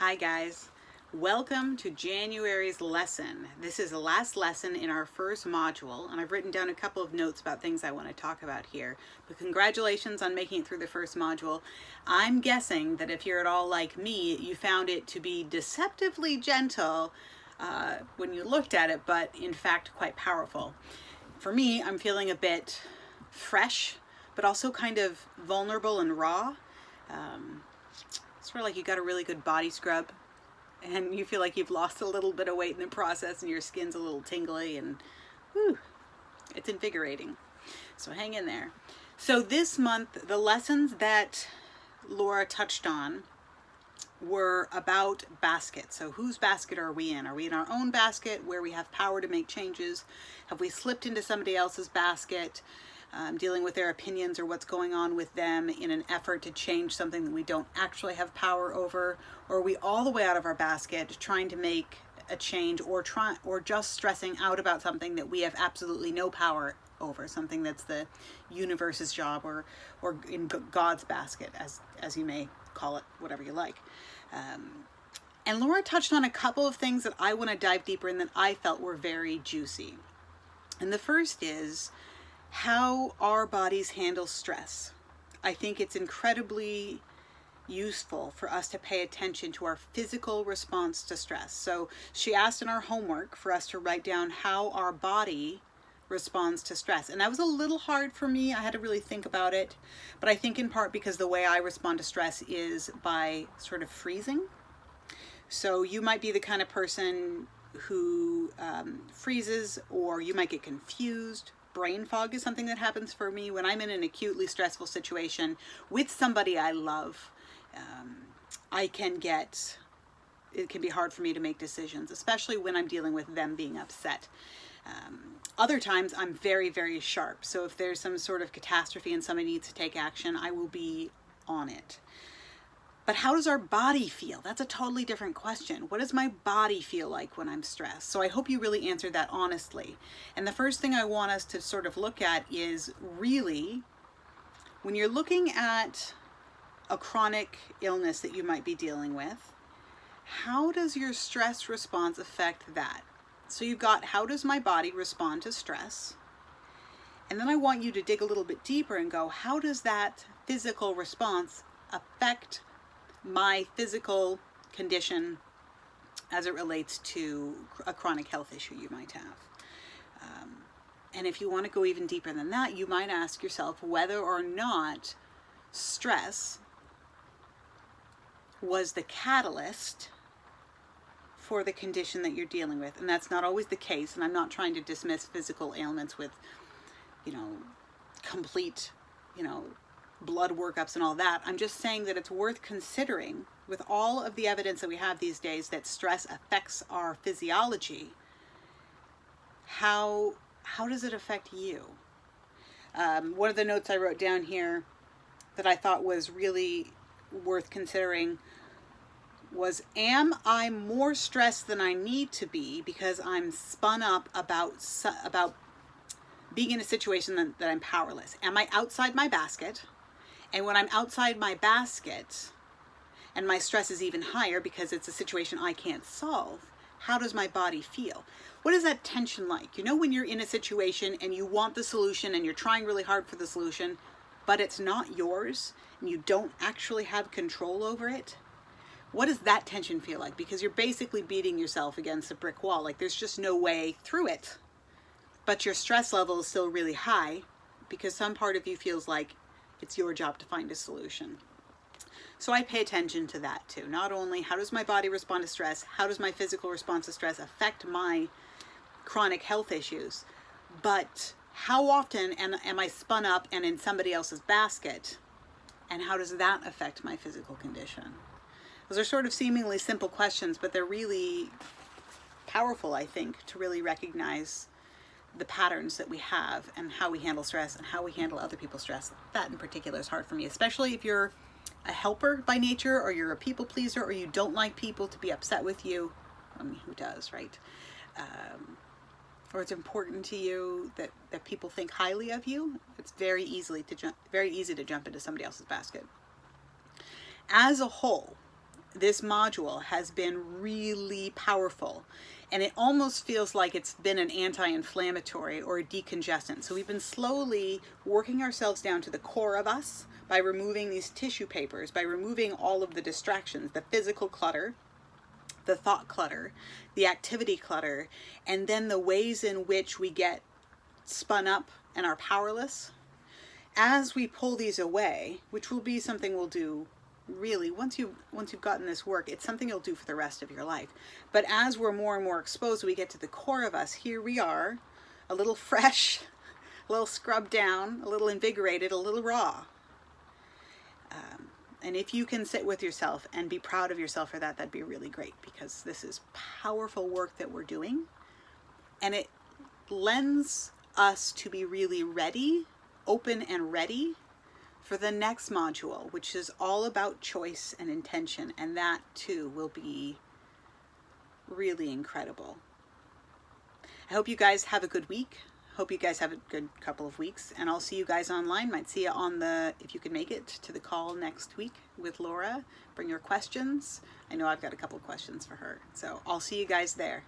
Hi guys, welcome to January's lesson. This is the last lesson in our first module, and I've written down a couple of notes about things I want to talk about here. But congratulations on making it through the first module. I'm guessing that if you're at all like me, you found it to be deceptively gentle when you looked at it, but in fact quite powerful. For me, I'm feeling a bit fresh, but also kind of vulnerable and raw. Sort of like you got a really good body scrub and you feel like you've lost a little bit of weight in the process and your skin's a little tingly and whew, it's invigorating. So hang in there. So this month, the lessons that Laura touched on were about baskets. So whose basket are we in? Are we in our own basket where we have power to make changes? Have we slipped into somebody else's basket? Dealing with their opinions or what's going on with them in an effort to change something that we don't actually have power over? Or are we all the way out of our basket trying to make a change or just stressing out about something that we have absolutely no power over, something that's the universe's job or in God's basket, as you may call it, whatever you like. And Laura touched on a couple of things that I want to dive deeper in that I felt were very juicy. And the first is how our bodies handle stress. I think it's incredibly useful for us to pay attention to our physical response to stress. So she asked in our homework for us to write down how our body responds to stress. And that was a little hard for me. I had to really think about it. But I think in part because the way I respond to stress is by sort of freezing. So you might be the kind of person who freezes, or you might get confused. Brain fog is something that happens for me when I'm in an acutely stressful situation with somebody I love. It can be hard for me to make decisions, especially when I'm dealing with them being upset. Other times I'm very, very sharp. So if there's some sort of catastrophe and somebody needs to take action, I will be on it. But how does our body feel? That's a totally different question. What does my body feel like when I'm stressed? So I hope you really answered that honestly. And the first thing I want us to sort of look at is really, when you're looking at a chronic illness that you might be dealing with, how does your stress response affect that? So you've got, how does my body respond to stress? And then I want you to dig a little bit deeper and go, how does that physical response affect my physical condition as it relates to a chronic health issue you might have? And if you want to go even deeper than that, you might ask yourself whether or not stress was the catalyst for the condition that you're dealing with. And that's not always the case. And I'm not trying to dismiss physical ailments with, complete, blood workups and all that. I'm just saying that it's worth considering, with all of the evidence that we have these days that stress affects our physiology, how does it affect you? One of the notes I wrote down here that I thought was really worth considering was, am I more stressed than I need to be because I'm spun up about being in a situation that I'm powerless? Am I outside my basket? And when I'm outside my basket and my stress is even higher because it's a situation I can't solve, how does my body feel? What is that tension like? When you're in a situation and you want the solution and you're trying really hard for the solution, but it's not yours and you don't actually have control over it? What does that tension feel like? Because you're basically beating yourself against a brick wall. Like there's just no way through it. But your stress level is still really high because some part of you feels like it's your job to find a solution. So I pay attention to that too. Not only how does my body respond to stress, how does my physical response to stress affect my chronic health issues, but how often am I spun up and in somebody else's basket, and how does that affect my physical condition? Those are sort of seemingly simple questions, but they're really powerful, I think, to really recognize the patterns that we have and how we handle stress and how we handle other people's stress. That in particular is hard for me, especially if you're a helper by nature, or you're a people pleaser, or you don't like people to be upset with you. I mean, who does, right? Or it's important to you that people think highly of you. It's very easy to jump into somebody else's basket. As a whole, this module has been really powerful, and it almost feels like it's been an anti-inflammatory or a decongestant. So we've been slowly working ourselves down to the core of us by removing these tissue papers, by removing all of the distractions, the physical clutter, the thought clutter, the activity clutter, and then the ways in which we get spun up and are powerless. As we pull these away, which will be something we'll do really once you've gotten this work, it's something you'll do for the rest of your life. But as we're more and more exposed, we get to the core of us. Here we are, a little fresh, a little scrubbed down, a little invigorated, a little raw. And if you can sit with yourself and be proud of yourself for that, that'd be really great, because this is powerful work that we're doing, and it lends us to be really ready, open and ready for the next module, which is all about choice and intention, and that too will be really incredible. I hope you guys have a good week. Hope you guys have a good couple of weeks, and I'll see you guys online. Might see you on if you can make it to the call next week with Laura. Bring your questions. I know I've got a couple questions for her, so I'll see you guys there.